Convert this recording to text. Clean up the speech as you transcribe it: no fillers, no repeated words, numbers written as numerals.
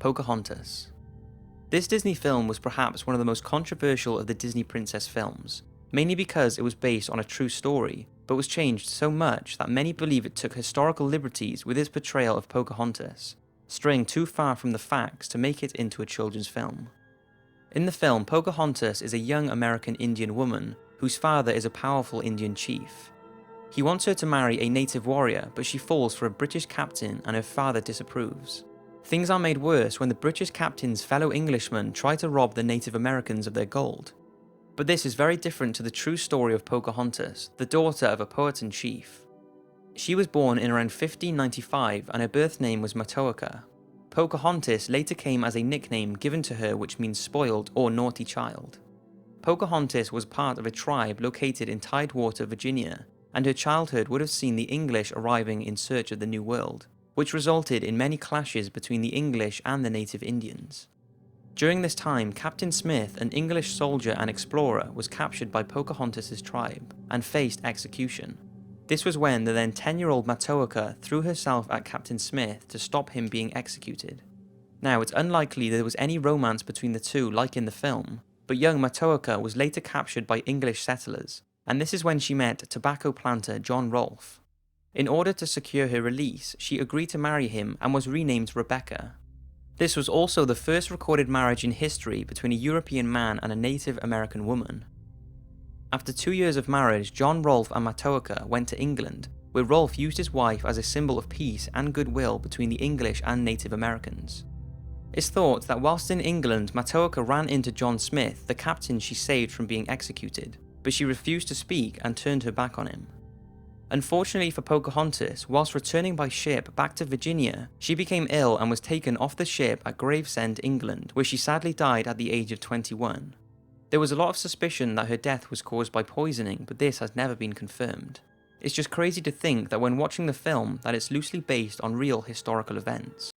Pocahontas. This Disney film was perhaps one of the most controversial of the Disney princess films, mainly because it was based on a true story, but was changed so much that many believe it took historical liberties with its portrayal of Pocahontas, straying too far from the facts to make it into a children's film. In the film, Pocahontas is a young American Indian woman whose father is a powerful Indian chief. He wants her to marry a native warrior, but she falls for a British captain and her father disapproves. Things are made worse when the British captain's fellow Englishmen try to rob the Native Americans of their gold. But this is very different to the true story of Pocahontas, the daughter of a Powhatan chief. She was born in around 1595 and her birth name was Matoaka. Pocahontas later came as a nickname given to her which means spoiled or naughty child. Pocahontas was part of a tribe located in Tidewater, Virginia, and her childhood would have seen the English arriving in search of the New World, which resulted in many clashes between the English and the native Indians. During this time, Captain Smith, an English soldier and explorer, was captured by Pocahontas' tribe and faced execution. This was when the then 10-year-old Matoaka threw herself at Captain Smith to stop him being executed. Now, it's unlikely there was any romance between the two like in the film, but young Matoaka was later captured by English settlers, and this is when she met tobacco planter John Rolfe. In order to secure her release, she agreed to marry him and was renamed Rebecca. This was also the first recorded marriage in history between a European man and a Native American woman. After 2 years of marriage, John Rolfe and Matoaka went to England, where Rolfe used his wife as a symbol of peace and goodwill between the English and Native Americans. It's thought that whilst in England, Matoaka ran into John Smith, the captain she saved from being executed, but she refused to speak and turned her back on him. Unfortunately for Pocahontas, whilst returning by ship back to Virginia, she became ill and was taken off the ship at Gravesend, England, where she sadly died at the age of 21. There was a lot of suspicion that her death was caused by poisoning, but this has never been confirmed. It's just crazy to think that when watching the film that it's loosely based on real historical events.